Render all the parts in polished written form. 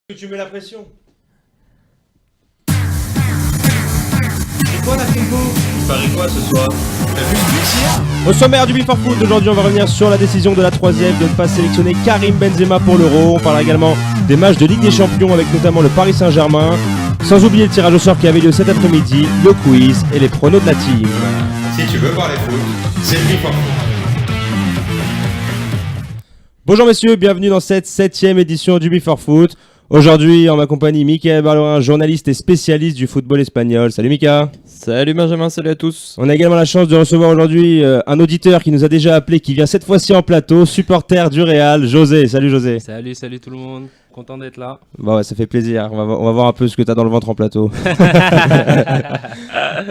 Que tu mets la pression. C'est quoi la tempo? Tu paries quoi ce soir? T'as vu ce mec? Au sommaire du Before Foot, aujourd'hui on va revenir sur la décision de la 3e de ne pas sélectionner Karim Benzema pour l'Euro. On parlera également des matchs de Ligue des Champions avec notamment le Paris Saint-Germain. Sans oublier le tirage au sort qui avait lieu cet après-midi, le quiz et les pronos de la team. Si tu veux parler foot, c'est le Before Foot. Bonjour messieurs, bienvenue dans cette 7e édition du Before Foot. Aujourd'hui, en ma compagnie, Mickaël Barlerin, journaliste et spécialiste du football espagnol. Salut Mika. Salut Benjamin, salut à tous. On a également la chance de recevoir aujourd'hui un auditeur qui nous a déjà appelé, qui vient cette fois-ci en plateau, supporter du Real, José. Salut José. Salut tout le monde, content d'être là. Bah ouais, ça fait plaisir, on va voir un peu ce que t'as dans le ventre en plateau.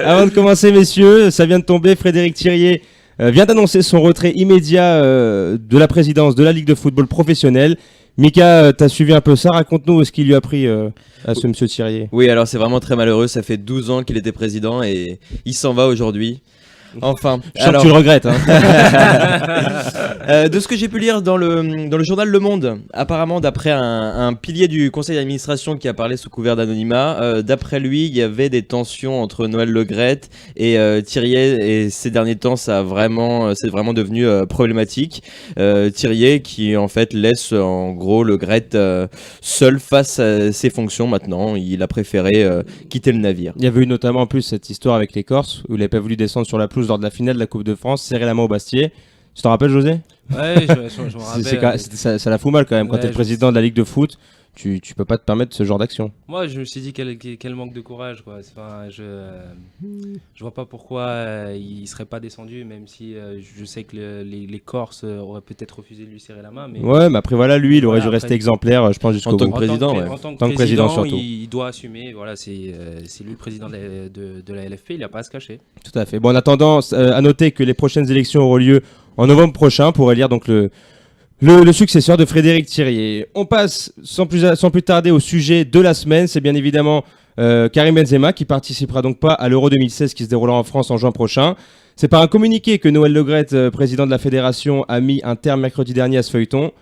Avant de commencer messieurs, ça vient de tomber, Frédéric Thirier vient d'annoncer son retrait immédiat de la présidence de la Ligue de football professionnelle. Mika, t'as suivi un peu ça, raconte-nous ce qu'il lui a pris à ce monsieur Thirier. Oui, alors c'est vraiment très malheureux, ça fait 12 ans qu'il était président et il s'en va aujourd'hui. Enfin, je sens que tu le regrettes. Hein. De ce que j'ai pu lire dans le journal Le Monde, apparemment d'après un pilier du conseil d'administration qui a parlé sous couvert d'anonymat, d'après lui, il y avait des tensions entre Noël Le Graët et Thirier, et ces derniers temps, c'est vraiment devenu problématique. Thirier qui en fait laisse en gros Le Graët seul face à ses fonctions maintenant. Il a préféré quitter le navire. Il y avait eu notamment en plus cette histoire avec les Corses où il n'avait pas voulu descendre sur la pelouse lors de la finale de la Coupe de France, serrer la main au Bastier. Tu t'en rappelles José? Ouais, je me rappelle. Ça la fout mal quand même, quand t'es le président de la Ligue de foot, tu peux pas te permettre ce genre d'action. Moi je me suis dit quel manque de courage quoi. Enfin, je vois pas pourquoi il serait pas descendu, même si je sais que les Corses auraient peut-être refusé de lui serrer la main. Mais ouais, mais après voilà, lui il aurait dû rester après, exemplaire, je pense, jusqu'au bout. En tant que président, en tant que président surtout. il doit assumer. Voilà, c'est lui le président de la LFP, il a pas à se cacher. Tout à fait. Bon, en attendant, à noter que les prochaines élections auront lieu en novembre prochain pour élire donc le successeur de Frédéric Thirier. On passe sans plus tarder au sujet de la semaine. C'est bien évidemment Karim Benzema qui participera donc pas à l'Euro 2016 qui se déroulera en France en juin prochain. C'est par un communiqué que Noël Le Graët, président de la fédération, a mis un terme mercredi dernier à ce feuilleton.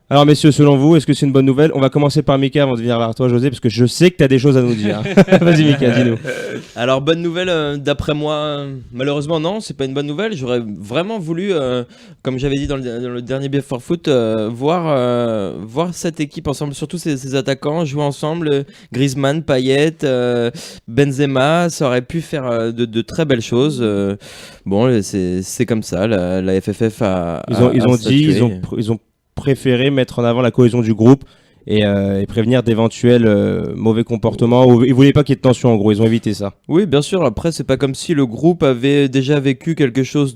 Alors messieurs, selon vous, est-ce que c'est une bonne nouvelle? On va commencer par Mika avant de venir vers toi José, parce que je sais que tu as des choses à nous dire. Vas-y Mika, dis-nous. Alors bonne nouvelle, d'après moi, malheureusement non, c'est pas une bonne nouvelle. J'aurais vraiment voulu, comme j'avais dit dans le dernier Before Foot, voir cette équipe ensemble, surtout ces attaquants jouer ensemble, Griezmann, Payet, Benzema, ça aurait pu faire de très belles choses. Bon, c'est comme ça, la FFF ils ont préféré mettre en avant la cohésion du groupe et prévenir d'éventuels mauvais comportements. Ils voulaient pas qu'il y ait de tension en gros, ils ont évité ça. Oui, bien sûr, après c'est pas comme si le groupe avait déjà vécu quelque chose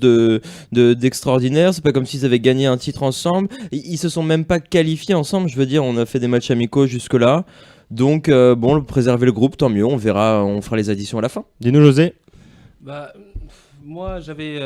d'extraordinaire, c'est pas comme s'ils avaient gagné un titre ensemble, ils se sont même pas qualifiés ensemble, je veux dire, on a fait des matchs amicaux jusque-là, donc bon, préserver le groupe, tant mieux, on verra, on fera les additions à la fin. Dis-nous José. Bah moi j'avais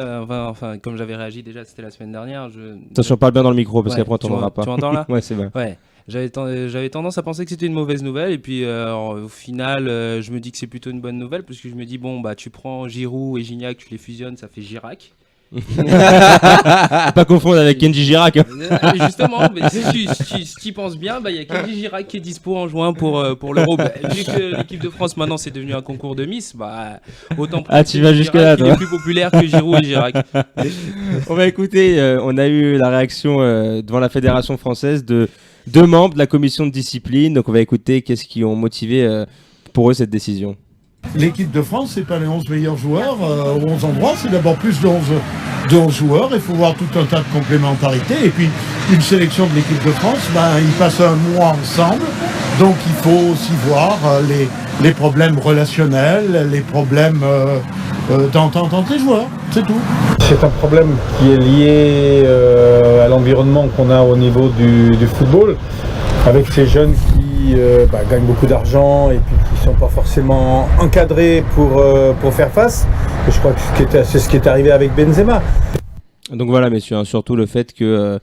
comme j'avais réagi déjà, c'était la semaine dernière. Attention, parle bien dans le micro parce qu'après on t'entendra pas. Tu m'entends là? Ouais, c'est bien. Ouais. J'avais tendance à penser que c'était une mauvaise nouvelle et puis au final je me dis que c'est plutôt une bonne nouvelle parce que je me dis bon bah tu prends Giroud et Gignac, tu les fusionnes, ça fait Girac. Pas confondre avec Kenji Girac. Justement, mais si tu y penses bien, il y a Kenji Girac qui est dispo en juin pour l'Euro. Vu que l'équipe de France maintenant c'est devenu un concours de Miss, autant prendre tu vas jusque là, il est plus populaire que Giroud et Girac. On va écouter, on a eu la réaction devant la Fédération française de 2 membres de la commission de discipline. Donc on va écouter qu'est-ce qui ont motivé pour eux cette décision. L'équipe de France, c'est pas les 11 meilleurs joueurs aux 11 endroits, c'est d'abord plus de 11 joueurs. Il faut voir tout un tas de complémentarités. Et puis, une sélection de l'équipe de France, ils passent un mois ensemble. Donc, il faut aussi voir les problèmes relationnels, les problèmes d'entente entre les joueurs. C'est tout. C'est un problème qui est lié à l'environnement qu'on a au niveau du football, avec ces jeunes qui gagnent beaucoup d'argent et puis qui ne sont pas forcément encadrés pour faire face. Et je crois que c'est ce qui est arrivé avec Benzema. Donc voilà messieurs, surtout le fait que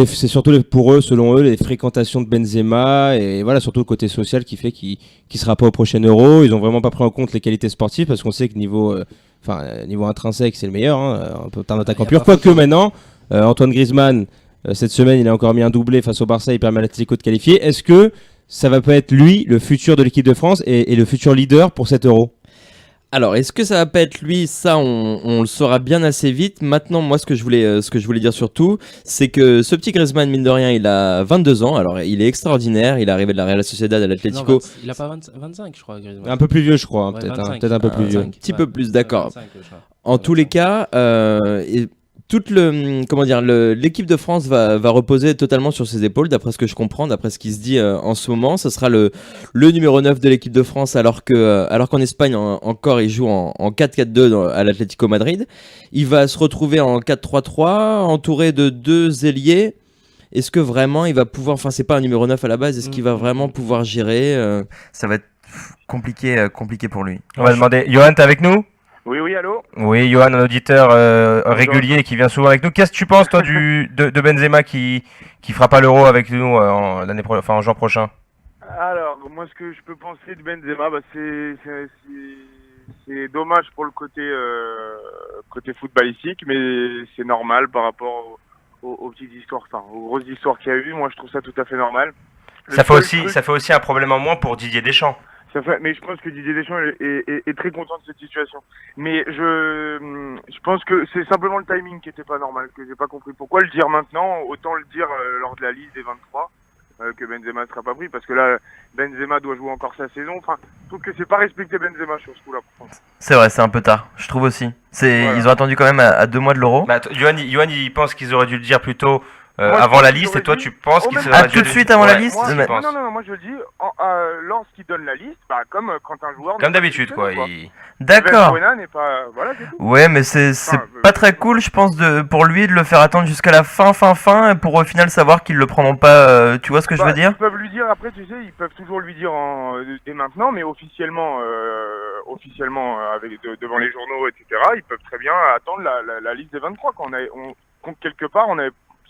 c'est surtout pour eux, selon eux, les fréquentations de Benzema et voilà surtout le côté social qui fait qu'il sera pas au prochain Euro. Ils ont vraiment pas pris en compte les qualités sportives parce qu'on sait que niveau intrinsèque c'est le meilleur, un peu un attaquant pur. Quoique maintenant, Antoine Griezmann, cette semaine il a encore mis un doublé face au Barça, il permet à l'Atlético de qualifier. Est-ce que ça va pas être lui le futur de l'équipe de France et le futur leader pour cet Euro? Alors, est-ce que ça va pas être lui? Ça, on le saura bien assez vite. Maintenant, moi, ce que je voulais dire surtout, c'est que ce petit Griezmann, mine de rien, il a 22 ans. Alors, il est extraordinaire. Il est arrivé de la Real Sociedad à l'Atlético. Non, il a pas 25, je crois, Griezmann. Un peu plus vieux, je crois, Ouais, peut-être, 25, peut-être un peu plus vieux. Un petit peu plus, d'accord. 25, je crois. En tous les cas, l'équipe de France va reposer totalement sur ses épaules, d'après ce que je comprends, d'après ce qui se dit en ce moment. Ce sera le numéro 9 de l'équipe de France, alors qu'en Espagne, encore, il joue en 4-4-2 à l'Atlético Madrid. Il va se retrouver en 4-3-3, entouré de 2 ailiers. Est-ce que vraiment il va pouvoir... Enfin, c'est pas un numéro 9 à la base. Est-ce qu'il va vraiment pouvoir gérer Ça va être compliqué pour lui. On va demander. Johan, t'es avec nous? Oui, allô? Oui, Johan, un auditeur régulier qui vient souvent avec nous. Qu'est-ce que tu penses, toi, de Benzema qui fera pas l'Euro avec nous en juin prochain? Alors, moi, ce que je peux penser de Benzema, c'est dommage pour le côté footballistique, mais c'est normal par rapport aux petites histoires, aux grosses histoires qu'il y a eu. Moi, je trouve ça tout à fait normal. Ça fait aussi un problème en moins pour Didier Deschamps. Mais je pense que Didier Deschamps est très content de cette situation. Mais je pense que c'est simplement le timing qui était pas normal, que j'ai pas compris. Pourquoi le dire maintenant? Autant le dire lors de la liste des 23, que Benzema ne sera pas pris, parce que là, Benzema doit jouer encore sa saison. Enfin, je trouve que c'est pas respecter Benzema sur ce coup-là. C'est vrai, c'est un peu tard, je trouve aussi. Voilà. Ils ont attendu quand même à 2 mois de l'Euro. Johan, il pense qu'ils auraient dû le dire plus tôt avant la liste, et toi tu penses qu'ils auraient dû tout de suite avant la liste? Non, moi je le dis, lorsqu'il donne la liste, comme quand un joueur... Comme d'habitude, quoi. D'accord. N'est pas... Voilà, c'est tout. Ouais, mais c'est pas très cool, je pense, pour lui de le faire attendre jusqu'à la fin, pour au final savoir qu'ils le prendront pas. Tu vois ce que je veux dire? Ils peuvent lui dire, après, tu sais, ils peuvent toujours lui dire dès maintenant, mais officiellement, devant les journaux, etc., ils peuvent très bien attendre la liste des 23. Quelque part,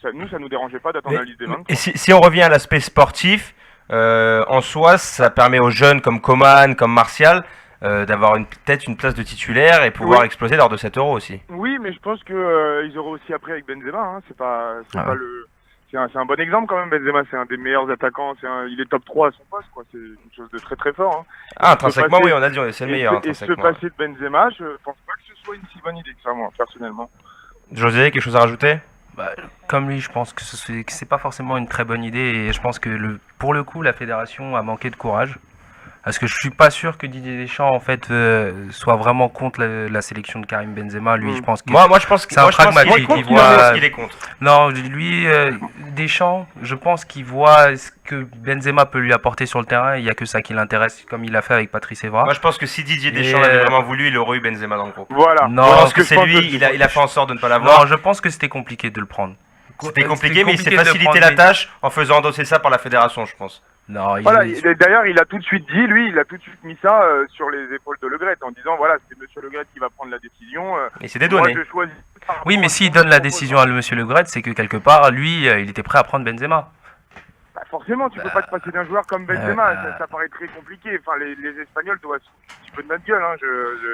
ça nous dérangeait pas d'attendre la liste des 23. Et si on revient à l'aspect sportif, en soi, ça permet aux jeunes comme Coman, comme Martial, d'avoir peut-être une place de titulaire et pouvoir exploser lors de cet Euro aussi. Oui, mais je pense que ils auront aussi appris avec Benzema. C'est un bon exemple quand même. Benzema, c'est un des meilleurs attaquants. Il est top 3 à son poste, quoi. C'est une chose de très très fort. Intrinsèquement, oui, on a dit c'est le meilleur. Et se passer de Benzema, je pense pas que ce soit une si bonne idée que ça, moi, personnellement. José, quelque chose à rajouter? Comme lui, je pense que c'est pas forcément une très bonne idée, et je pense que pour le coup, la fédération a manqué de courage. Parce que je suis pas sûr que Didier Deschamps en fait soit vraiment contre la sélection de Karim Benzema. Lui, je pense que moi je pense c'est un pragmatique. Il est contre. Non, lui, Deschamps, je pense qu'il voit ce que Benzema peut lui apporter sur le terrain. Il y a que ça qui l'intéresse, comme il l'a fait avec Patrice Evra. Moi, je pense que si Didier Deschamps avait vraiment voulu, il aurait eu Benzema dans le groupe. Voilà. Non, je pense que c'est lui. Il a fait en sorte de ne pas l'avoir. Non, je pense que c'était compliqué de le prendre. C'était compliqué, mais il s'est facilité la tâche en faisant endosser ça par la fédération, je pense. Non, d'ailleurs, il a tout de suite dit, il a tout de suite mis ça sur les épaules de Le Gret en disant voilà, c'est monsieur Le Gret qui va prendre la décision. Et c'est des données. Moi, je choisis. Oui, mais s'il donne la décision à monsieur Le Gret, c'est que quelque part, lui, il était prêt à prendre Benzema. Forcément, tu peux pas te passer d'un joueur comme Benzema, ça paraît très compliqué. Enfin, les Espagnols doivent un petit peu de notre gueule.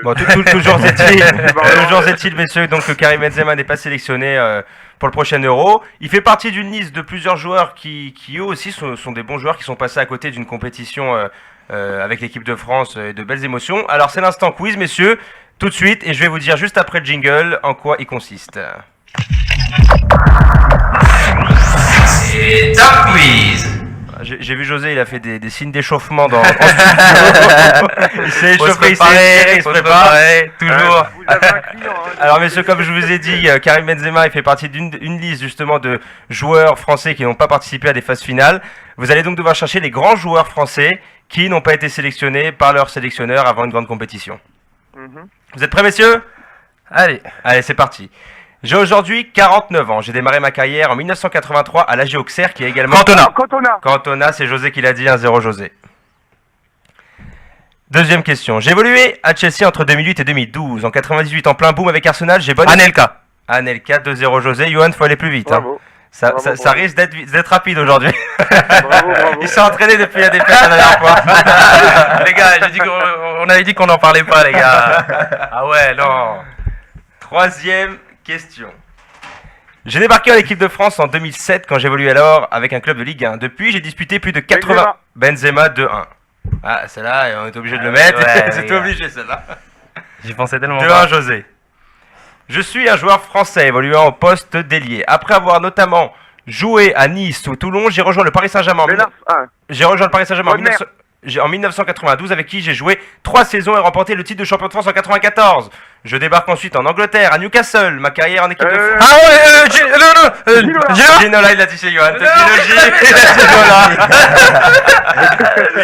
Bon, toujours est-il, messieurs, donc que Karim Benzema n'est pas sélectionné pour le prochain Euro. Il fait partie d'une liste de plusieurs joueurs qui eux aussi sont des bons joueurs qui sont passés à côté d'une compétition avec l'équipe de France et de belles émotions. Alors c'est l'instant quiz, messieurs, tout de suite, et je vais vous dire juste après le jingle en quoi il consiste. C'est Top Quiz. J'ai vu José, il a fait des signes d'échauffement dans il s'est échauffé, il se prépare. Toujours. Alors messieurs, comme je vous ai dit, Karim Benzema il fait partie d'une liste justement de joueurs français qui n'ont pas participé à des phases finales. Vous allez donc devoir chercher les grands joueurs français qui n'ont pas été sélectionnés par leur sélectionneur avant une grande compétition. Vous êtes prêts, messieurs? Allez, c'est parti. J'ai aujourd'hui 49 ans. J'ai démarré ma carrière en 1983 à l'AG Auxerre qui est également... Cantona, c'est José qui l'a dit, 1-0 José. Deuxième question. J'ai évolué à Chelsea entre 2008 et 2012. En 98, en plein boom avec Arsenal, j'ai bonne... Anelka, 2-0 José. Johan, faut aller plus vite. Bravo. Ça risque d'être rapide aujourd'hui. Bravo. Ils sont entraînés depuis la défaite la dernière fois. Les gars, on avait dit qu'on n'en parlait pas, les gars. Ah ouais, non. Troisième question. J'ai débarqué en équipe de France en 2007 quand j'évoluais alors avec un club de Ligue 1. Depuis, j'ai disputé plus de 80... Benzema 2-1. Ah, celle-là, on est obligé de le mettre. Ouais, C'est obligé, celle-là. J'y pensais tellement 2-1, José. Je suis un joueur français évoluant au poste d'ailier. Après avoir notamment joué à Nice ou Toulon, j'ai rejoint le Paris Saint-Germain. J'ai rejoint le Paris Saint-Germain en 1992 avec qui j'ai joué 3 saisons et remporté le titre de champion de France en 94. Je débarque ensuite en Angleterre, à Newcastle, ma carrière en équipe de France. Ah ouais, Ginola, il l'a dit, c'est Johan. Il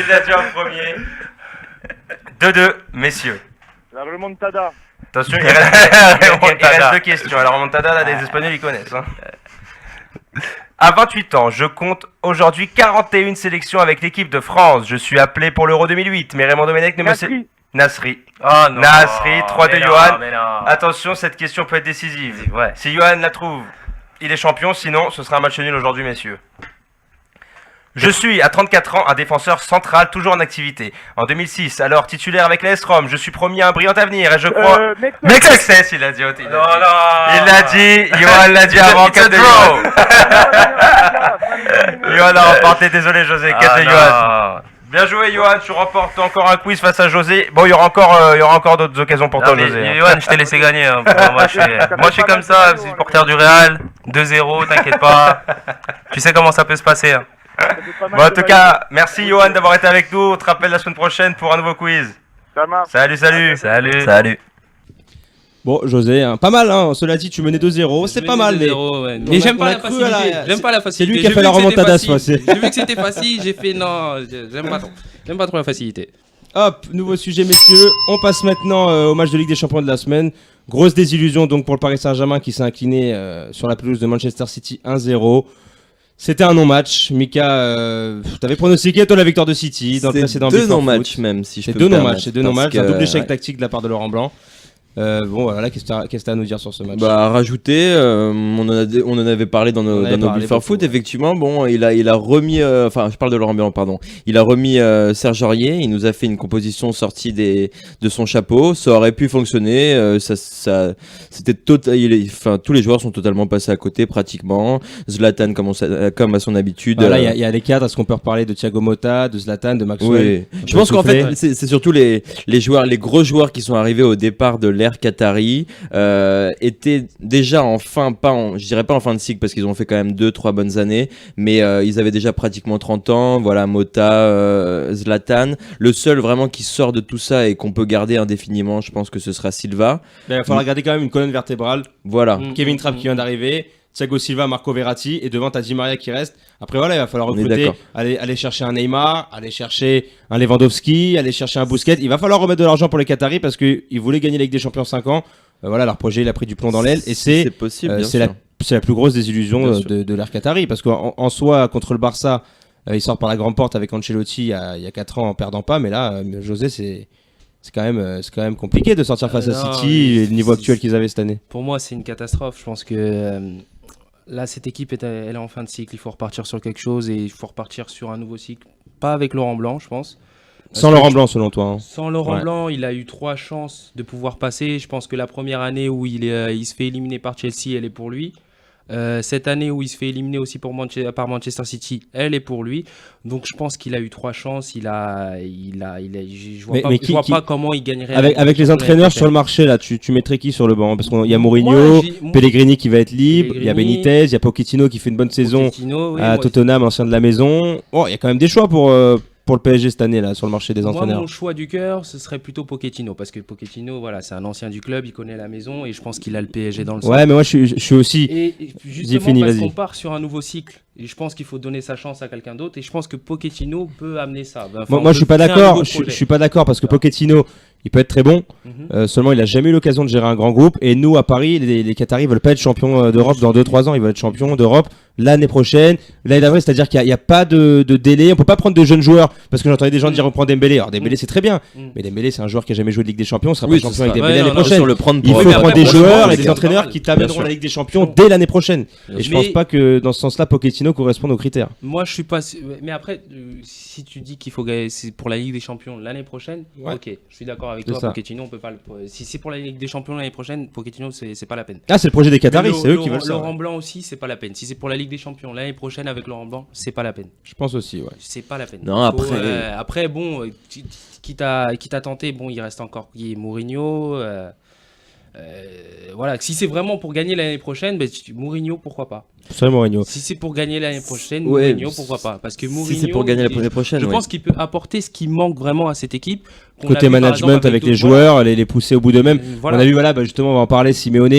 l'a dit en premier. 2-2, messieurs. La remontada. Attention, il reste 2 questions. Alors, remontada, là, les Espagnols, ils connaissent. Hein. À 28 ans, je compte aujourd'hui 41 sélections avec l'équipe de France. Je suis appelé pour l'Euro 2008, mais Raymond Domenech ne me sait... Nasri. Oh non. Nasri, 3 de Johan. Non. Attention, cette question peut être décisive. Ouais. Si Johan la trouve, il est champion. Sinon, ce sera un match nul aujourd'hui, messieurs. Je suis à 34 ans un défenseur central toujours en activité. En 2006, alors titulaire avec l'AS Rome, je suis promis à un brillant avenir et je crois... Mexès, il a dit. Il l'a dit, Johan l'a dit avant. Johan a remporté, désolé José, 4 de Johan. Bien joué Johan, tu remportes encore un quiz face à José. Bon, il y aura encore d'autres occasions pour toi José. Johan, je t'ai laissé gagner. Hein. Moi, je suis comme ça, supporter du Real. 2-0, t'inquiète pas. Tu sais comment ça peut se passer. Hein. Bon, en tout cas, merci Johan d'avoir été avec nous. On te rappelle la semaine prochaine pour un nouveau quiz. Ça marche. Salut. Bon, José, hein, pas mal, hein. Cela dit, tu menais 2-0, c'est pas mal. Mais j'aime pas la facilité. J'aime pas la facilité. C'est lui qui a fait la remontada ce fois-ci. J'ai vu que c'était facile, j'ai fait non, j'aime pas trop la facilité. Hop, nouveau sujet, messieurs. On passe maintenant au match de Ligue des Champions de la semaine. Grosse désillusion donc pour le Paris Saint-Germain qui s'est incliné sur la pelouse de Manchester City 1-0. C'était un non-match. Mika, t'avais pronostiqué toi la victoire de City dans le précédent Deux non-matchs même, si je peux me permettre. permettre. C'est deux non-matchs, un double échec tactique de la part de Laurent Blanc. Bon voilà, qu'est-ce que tu as à nous dire sur ce match? Bah rajouter, on en avait parlé dans nos Before Foot, effectivement. Bon, il a remis, je parle de Laurent Blanc, pardon. Il a remis Serge Aurier. Il nous a fait une composition sortie de son chapeau. Ça aurait pu fonctionner. C'était tous les joueurs sont totalement passés à côté pratiquement. Zlatan comme à son habitude. Là, il y a les cadres. Est-ce qu'on peut reparler de Thiago Motta, de Zlatan, de Maxwell? Oui. Je pense qu'en fait, c'est surtout les gros joueurs qui sont arrivés au départ de l'ère Qatari étaient déjà je dirais pas en fin de cycle parce qu'ils ont fait quand même 2-3 bonnes années, mais ils avaient déjà pratiquement 30 ans. Voilà, Motta, Zlatan. Le seul vraiment qui sort de tout ça et qu'on peut garder indéfiniment, je pense que ce sera Silva. Il va falloir garder quand même une colonne vertébrale. Voilà. Kevin Trapp qui vient d'arriver, Thiago Silva, Marco Verratti, et devant t'as Di Maria qui reste. Après voilà, il va falloir recruter, aller chercher un Neymar, aller chercher un Lewandowski, aller chercher un Busquets. Il va falloir remettre de l'argent pour les Qataris parce qu'ils voulaient gagner la Ligue des Champions 5 ans. Voilà, leur projet il a pris du plomb dans l'aile et c'est possible. C'est la plus grosse désillusion de l'ère Qatari parce qu'en soi contre le Barça, ils sortent par la grande porte avec Ancelotti il y a 4 ans en perdant pas, mais là José c'est quand même compliqué de sortir face à City et le niveau actuel qu'ils avaient cette année. Pour moi, c'est une catastrophe. Je pense que là, cette équipe elle est en fin de cycle. Il faut repartir sur quelque chose et il faut repartir sur un nouveau cycle. Pas avec Laurent Blanc, je pense. Sans Laurent Blanc, selon toi. Sans Laurent Blanc, il a eu 3 chances de pouvoir passer. Je pense que la première année où il se fait éliminer par Chelsea, elle est pour lui. Cette année où il se fait éliminer aussi par Manchester City, elle est pour lui. Donc je pense qu'il a eu 3 chances. Je vois pas comment il gagnerait. Avec les entraîneurs sur le marché, là, tu mettrais qui sur le banc? Parce qu'il y a Mourinho, Pellegrini qui va être libre, il y a Benitez, il y a Pochettino qui fait une bonne saison à Tottenham, ancien de la maison. Oh, il y a quand même des choix pour le PSG cette année là sur le marché des entraîneurs. Moi, mon choix du cœur, ce serait plutôt Pochettino parce que Pochettino, voilà, c'est un ancien du club, il connaît la maison et je pense qu'il a le PSG dans le sang. Ouais, mais moi je suis aussi. Et justement parce qu'on part sur un nouveau cycle, et je pense qu'il faut donner sa chance à quelqu'un d'autre et je pense que Pochettino peut amener ça. Moi, je suis pas d'accord. Je suis pas d'accord parce que Pochettino, il peut être très bon. Seulement, il a jamais eu l'occasion de gérer un grand groupe. Et nous, à Paris, les Qataris veulent pas être champions d'Europe dans 2-3 ans. Ils veulent être champions d'Europe l'année prochaine, l'année d'après. C'est-à-dire qu'il y a pas de délai. On peut pas prendre de jeunes joueurs parce que j'entendais des gens dire on prend Dembélé. Alors Dembélé, c'est très bien, mais Dembélé, c'est un joueur qui a jamais joué de Ligue des Champions. On sera pas champion avec Dembélé l'année prochaine. Il faut prendre des joueurs et des entraîneurs qui t'amèneront la Ligue des Champions dès l'année prochaine. Et je pense pas que dans ce sens-là, Pochettino corresponde aux critères. Moi, je suis pas. Mais après, si tu dis qu'il faut gagner pour la Ligue des Champions l'année prochaine, ok, je suis d'accord avec C'est toi. ça. Pochettino, on peut pas. Si c'est pour la Ligue des Champions l'année prochaine, Pochettino, c'est pas la peine. Ah, c'est le projet des Qataris, Mais c'est eux qui veulent ça. Laurent Ouais. Blanc aussi, c'est pas la peine. Si c'est pour la Ligue des Champions l'année prochaine avec Laurent Blanc, c'est pas la peine. Je pense aussi, ouais. C'est pas la peine. Non, Après, bon, qui t'a tenté, bon, il reste encore Mourinho. Voilà, si c'est vraiment pour gagner l'année prochaine, Mourinho, pourquoi pas. C'est Mourinho. Si c'est pour gagner l'année prochaine, Ouais, Mourinho, pourquoi pas. Parce que Mourinho, Si c'est pour gagner l'année prochaine, je ouais. pense qu'il peut apporter ce qui manque vraiment à cette équipe. qu'on a Côté vu, par management exemple, avec les d'autres joueurs, les pousser au bout d'eux-mêmes. Voilà. On a vu, voilà, justement, on va en parler, Simeone,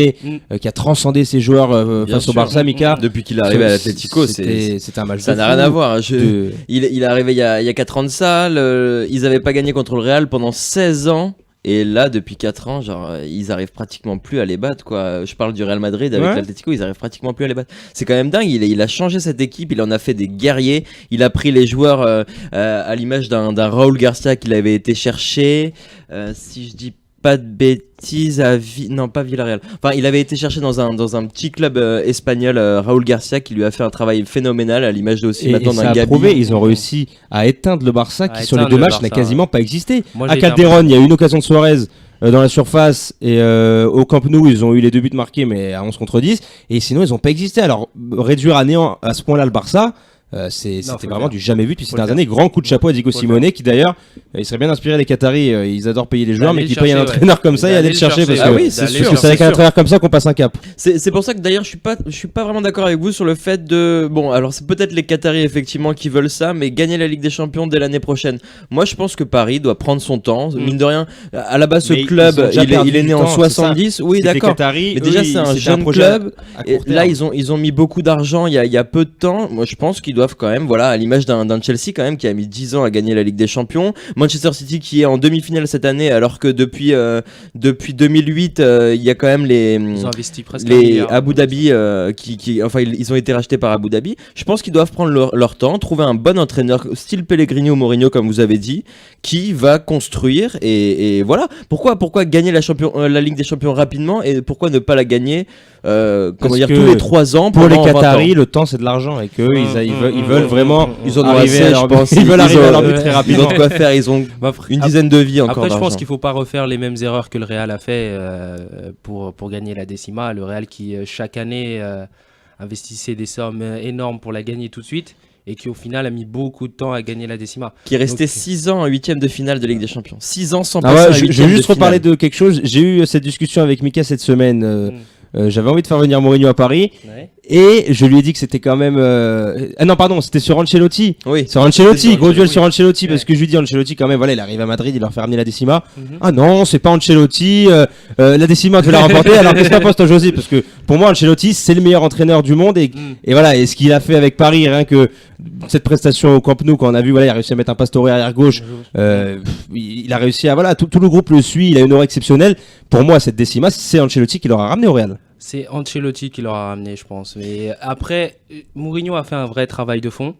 qui a transcendé ses joueurs Bien face au sûr. Barça, Mika. Depuis qu'il est arrivé à l'Atlético, c'était un match ça de n'a fou. rien à voir. De- Il est arrivé il y a 4 ans de ça. Ils n'avaient pas gagné contre le Real pendant 16 ans. Et là, depuis 4 ans, genre, ils arrivent pratiquement plus à les battre, quoi. Je parle du Real Madrid avec Ouais. l'Atlético, ils arrivent pratiquement plus à les battre. C'est quand même dingue. Il a changé cette équipe, il en a fait des guerriers. Il a pris les joueurs à l'image d'un Raúl Garcia qu'il avait été chercher. Si je dis pas de bêtises, non, pas Villarreal. Enfin, il avait été cherché dans un petit club espagnol, Raúl Garcia, qui lui a fait un travail phénoménal, à l'image de aussi Et maintenant ça d'un a Gabi. prouvé, ils ont réussi à éteindre le Barça qui À sur les éteindre deux le matchs n'a Barça, quasiment pas existé. Moi, À j'ai été Calderon, il y a eu une occasion de Suarez dans la surface et au Camp Nou, ils ont eu les 2 buts marqués mais à 11 contre 10 et sinon ils n'ont pas existé. Alors réduire à néant à ce point-là le Barça, c'était faut le vraiment faire. du jamais vu depuis ces Faut le dernières années. Grand coup de chapeau à Diego Faut le Simeone qui d'ailleurs, il serait bien inspiré les Qataris, ils adorent payer les joueurs D'aller mais le qui payent un chercher, entraîneur comme ça et D'aller aller le chercher parce Ah que oui, c'est d'aller sûr. parce que c'est avec un sûr. entraîneur comme ça qu'on passe un cap. C'est pour ça que d'ailleurs je suis pas vraiment d'accord avec vous sur le fait de bon alors c'est peut-être les Qataris effectivement qui veulent ça mais gagner la Ligue des Champions dès l'année prochaine. Moi je pense que Paris doit prendre son temps mine de rien à la base ce Mais club ils ont déjà perdu il est du né en temps, c'est 70 oui C'est que les d'accord Qataris, mais déjà eux, c'est un c'était jeune projet club à et court là terme. ils ont mis beaucoup d'argent il y a peu de temps. Moi je pense qu'ils doivent quand même voilà à l'image d'un Chelsea quand même qui a mis 10 ans à gagner la Ligue des Champions, Manchester City qui est en demi-finale cette année alors que depuis 2008 il y a quand même Ils ont investi presque un les milliard. Abu Dhabi enfin ils ont été rachetés par Abu Dhabi. Je pense qu'ils doivent prendre leur temps, trouver un bon entraîneur style Pellegrini ou Mourinho comme vous avez dit, qui va construire et voilà. Pourquoi gagner la Ligue des Champions rapidement et pourquoi ne pas la gagner Parce dire que tous les 3 ans Pour les pendant 20 ans. Qataris, le temps c'est de l'argent et qu'eux ils veulent vraiment Ils en ont arriver assez, à leur je pense. ils veulent arriver à leur but ont- très Ils ont rapidement. de quoi faire, ils ont Bah, une dizaine de vies encore Après, je pense d'argent. qu'il faut pas refaire les mêmes erreurs que le Real a fait pour gagner la décima. Le Real qui, chaque année, investissait des sommes énormes pour la gagner tout de suite et qui, au final, a mis beaucoup de temps à gagner la décima. Qui est resté Donc, 6 ans en 8ème de finale de Ligue des Champions. 6 ans sans Ah passer ouais, à je 8ème vais juste de reparler finale. de quelque chose. J'ai eu cette discussion avec Mika cette semaine. J'avais envie de faire venir Mourinho à Paris Ouais. et je lui ai dit que c'était quand même. Ah non, pardon, c'était sur Ancelotti. Oui. Sur Ancelotti, C'était sur gros duel Ancelotti. sur Ancelotti parce Ouais. que je lui dis Ancelotti quand même. Voilà, il arrive à Madrid, il leur fait ramener la décima. Mhm. Ah non, c'est pas Ancelotti. La décima, tu veux la remporter. Alors qu'est-ce que t'en penses, toi, José? Parce que pour moi, Ancelotti, c'est le meilleur entraîneur du monde et voilà. Et ce qu'il a fait avec Paris, rien que cette prestation au Camp Nou, quand on a vu, voilà, il a réussi à mettre un Pastore arrière gauche. Il a réussi à voilà, tout le groupe le suit. Il a une aura exceptionnelle. Pour moi, cette décima, c'est Ancelotti qui l'aura ramené au Real. C'est Ancelotti qui l'aura ramené, je pense. Mais après, Mourinho a fait un vrai travail de fond.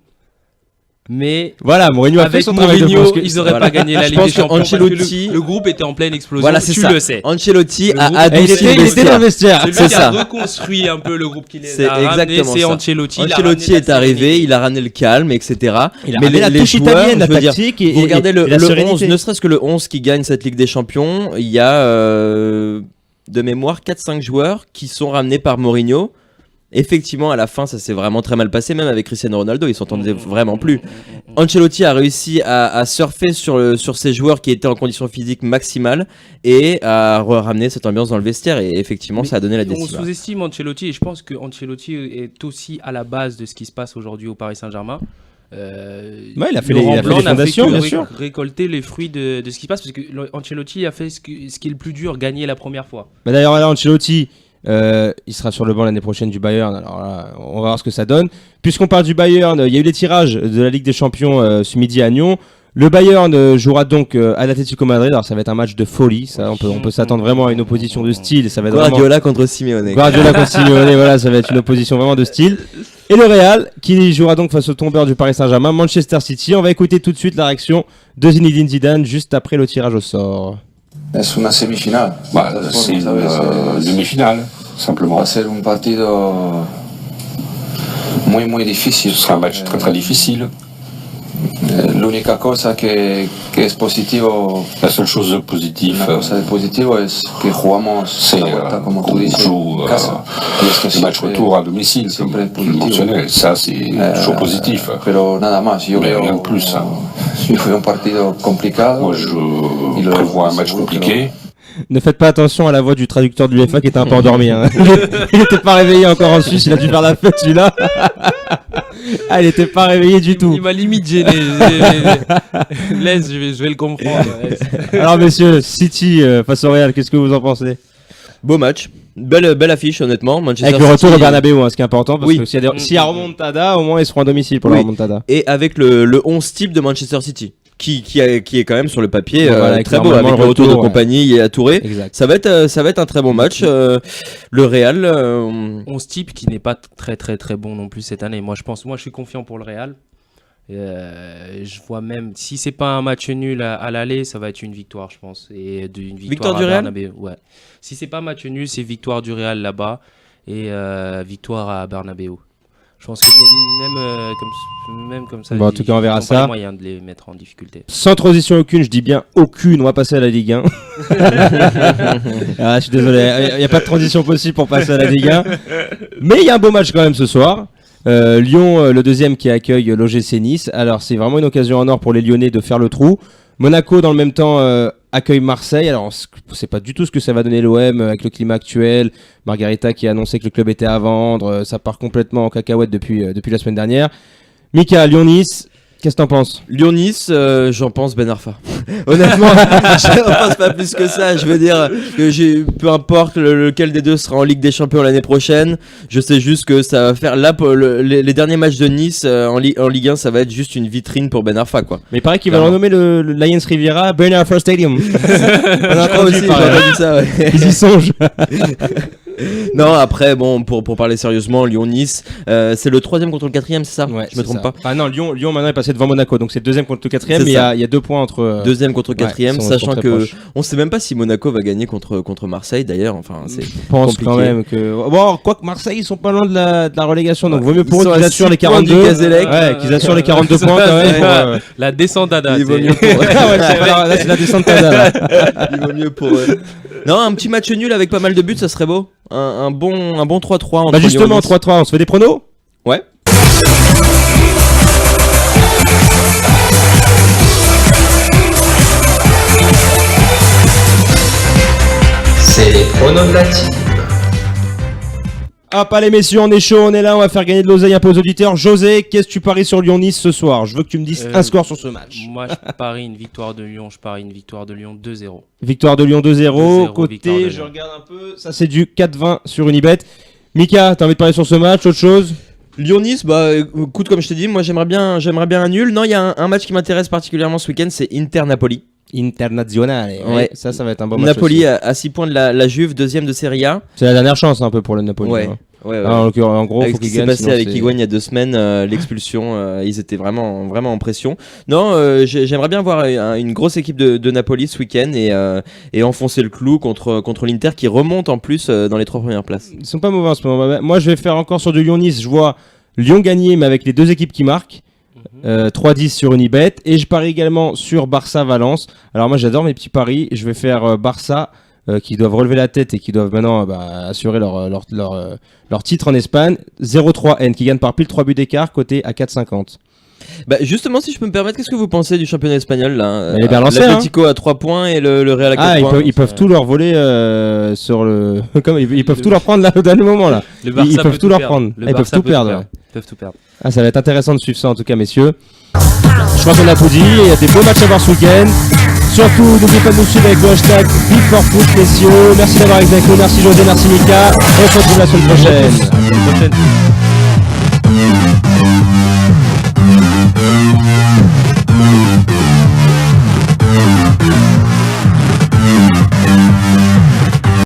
Mais Voilà, Mourinho a fait avec son travail de Mourinho, fond, parce que- ils n'auraient voilà. pas gagné la Je Ligue pense des que Champions. parce que Ancelotti- le groupe était en pleine explosion. Voilà, c'est tu ça. le sais. Ancelotti Le a groupe- adouci il était le dans le vestiaire. vestiaire. Celui C'est qui ça. a reconstruit un peu le groupe qu'il C'est a ramené, exactement c'est ça. Ancelotti. Il a Ancelotti ramené est la arrivé, sérénité. il a ramené le calme, etc. Il a Mais ramené la touche joueurs, italienne, la je veux dire, tactique et vous regardez le la 11, sérénité. ne serait-ce que le 11 qui gagne cette Ligue des Champions, il y a de mémoire 4-5 joueurs qui sont ramenés par Mourinho. Effectivement, à la fin, ça s'est vraiment très mal passé, même avec Cristiano Ronaldo, ils s'entendaient vraiment plus. Ancelotti a réussi à surfer sur ces joueurs qui étaient en condition physique maximale et à ramener cette ambiance dans le vestiaire. Et effectivement, Mais ça a donné la on décision. sous-estime Ancelotti et je pense que Ancelotti est aussi à la base de ce qui se passe aujourd'hui au Paris Saint-Germain. Ouais, il a fait Laurent les Blanc n'a fait fondations, que bien sûr. récolter les fruits de ce qui se passe parce que Ancelotti a fait ce qui est le plus dur, gagner la première fois. Bah d'ailleurs, là, Ancelotti, il sera sur le banc l'année prochaine du Bayern. Alors là, on va voir ce que ça donne. Puisqu'on parle du Bayern, il y a eu les tirages de la Ligue des Champions ce midi à Nyon. Le Bayern jouera donc à l'Atlético Madrid. Alors ça va être un match de folie. Ça, on peut s'attendre vraiment à une opposition de style. Ça va être Guardiola contre Simeone. Guardiola contre Simeone, voilà, ça va être une opposition vraiment de style. Et le Real, qui jouera donc face au tombeur du Paris Saint-Germain, Manchester City. On va écouter tout de suite la réaction de Zinedine Zidane juste après le tirage au sort. Es una semifinal. C'est une demi-finale, simplement. Va ser un partido muy, muy difícil. Ce sera un match très très difficile. L'unica cosa que es positivo, La seule chose positive, una cosa de positivo es que jugamos c'est la vuelta, como qu'on tú dices, joue en casa. Y es que le match siempre- retour à domicile, comme siempre es tu le positivo. mentionnais. Ça, c'est toujours positif. Pero nada más, yo Mais veo, rien de plus, hein. yo veo un partido complicado. Moi, je prévois un match compliqué. Ne faites pas attention à la voix du traducteur de l'UEFA qui était un peu endormi. Hein. Il était pas réveillé encore en Suisse, il a dû faire la fête celui-là. Ah, il était pas réveillé du tout. Il m'a limite gêné. Laisse, je vais le comprendre. laisse. Alors messieurs, City face au Real, qu'est-ce que vous en pensez? Beau match. Belle affiche, honnêtement. Manchester Avec le retour City, au Bernabeu, hein, ce qui est important, parce Oui. que s'il y a remontada, au moins ils seront à domicile pour Oui. la remontada. Et avec le 11 type de Manchester City. Qui est quand même sur le papier Bon, voilà, très beau, normalement, avec le retour de ouais. compagnie et à Touré. Exact. Ça va être un très bon match. Le Real, 11 type qui n'est pas très bon non plus cette année. Moi je suis confiant pour le Real. Je vois même si c'est pas un match nul à l'aller, ça va être une victoire, je pense. Et une Victoire victoire du à Real Bernabeu. Ouais. Si c'est pas match nul, c'est victoire du Real là-bas et victoire à Bernabeu. Je pense que même comme ça, Bon, en tout cas, on verra ils ont pas ça. les moyens de les mettre en difficulté. Sans transition aucune, je dis bien aucune, on va passer à la Ligue 1. Ah, je suis désolé, il n'y a pas de transition possible pour passer à la Ligue 1. Mais il y a un beau match quand même ce soir. Lyon, le deuxième qui accueille l'OGC Nice. Alors c'est vraiment une occasion en or pour les Lyonnais de faire le trou. Monaco dans le même temps accueille Marseille. Alors on sait pas du tout ce que ça va donner l'OM avec le climat actuel. Margarita qui a annoncé que le club était à vendre. Ça part complètement en cacahuète depuis la semaine dernière. Mika, Lyon-Nice, qu'est-ce que t'en penses? Lyon-Nice, j'en pense Ben Arfa. Honnêtement, je n'en pense pas plus que ça. Je veux dire que peu importe lequel des deux sera en Ligue des Champions l'année prochaine, je sais juste que ça va faire là pour les derniers matchs de Nice en Ligue 1, ça va être juste une vitrine pour Ben Arfa, quoi. Mais il paraît qu'il va renommer le Lions Riviera Ben Arfa Stadium. On a entendu j'ai parler. entendu ça, ouais. Ils y songent. Non, après, bon, pour parler sérieusement, Lyon-Nice, c'est le 3e contre le 4e, c'est ça? Ouais, Je me trompe pas. Ah non, Lyon maintenant est passé devant Monaco, donc c'est le 2e contre le 4e, C'est mais ça. il y a 2 points entre. 2e contre le 4e, ils sont sachant très que proches. on sait même pas si Monaco va gagner contre Marseille d'ailleurs. Enfin, c'est Je pense compliqué. quand même que. Bon, quoique Marseille, ils sont pas loin de la relégation, donc vaut mieux pour Ils eux sont qu'ils à assurent 6 les points du 42. Gazélec. Ouais, qu'ils assurent les 42 points quand même. Pour, La descendada. Il vaut c'est- mieux pour eux. Ah ouais, là, c'est la descente là. Il vaut mieux pour eux. Non, un petit match nul avec pas mal de buts, ça serait beau. Un bon 3-3 entre Bah justement, Lyon et Nice. 3-3, on se fait des pronos? Ouais. C'est les pronos de la team. Hop, allez messieurs, on est chaud, on est là, on va faire gagner de l'oseille un peu aux auditeurs. José, qu'est-ce que tu paries sur Lyon-Nice ce soir? Je veux que tu me dises un score sur ce match. Moi, je parie une victoire de Lyon. Je parie une victoire de Lyon 2-0. Victoire de Lyon 2-0. 2-0, victoire de Côté, Lyon. je regarde un peu, ça c'est du 4-20 sur Unibet. Mika, t'as envie de parler sur ce match, autre chose? Lyon-Nice, bah écoute, comme je t'ai dit, moi j'aimerais bien un nul. Non, il y a un match qui m'intéresse particulièrement ce week-end, c'est Inter-Napoli. Internazionale. Ouais. Ça va être un bon match. Napoli aussi. à 6 points de la Juve, 2e de Serie A. C'est la dernière chance un peu pour le Napoli. Ouais. hein. Ouais. Ah, en gros, Avec faut ce qui qu'ils s'est gagnent. passé sinon avec c'est- Higuain il y a 2 semaines, l'expulsion, ils étaient vraiment en pression. Non, j'aimerais bien voir une grosse équipe de Napoli ce week-end et enfoncer le clou contre l'Inter qui remonte en plus dans les 3 premières places. Ils sont pas mauvais en ce moment. Moi, je vais faire encore sur du Lyon-Nice. Je vois Lyon gagner, mais avec les deux équipes qui marquent. 3-10 sur Unibet. Et je parie également sur Barça-Valence. Alors moi, j'adore mes petits paris. Je vais faire Barça qui doivent relever la tête et qui doivent maintenant assurer leur titre en Espagne. 0-3N qui gagne par pile 3 buts d'écart, côté à 4,50. Bah justement, si je peux me permettre, qu'est-ce que vous pensez du championnat espagnol là? Elle est bien lancée, L'Atlético à 3 points et le Real à 4 points. Ils peuvent tout leur voler sur le. Comme ils peuvent tout leur prendre là au dernier moment là. Le Barça Ils peut peuvent tout leur perdre. prendre. Le Ils peuvent Barça tout peut perdre. perdre. ouais. Ils peuvent tout perdre. Ah, ça va être intéressant de suivre ça en tout cas, messieurs. Je crois qu'on a tout dit. Il y a des beaux matchs à voir ce week-end. Surtout, n'oubliez pas de nous suivre avec le hashtag Big4Foot, messieurs. Merci d'avoir été avec nous. Merci José, merci Mika. Et on se retrouve la semaine prochaine. À la prochaine.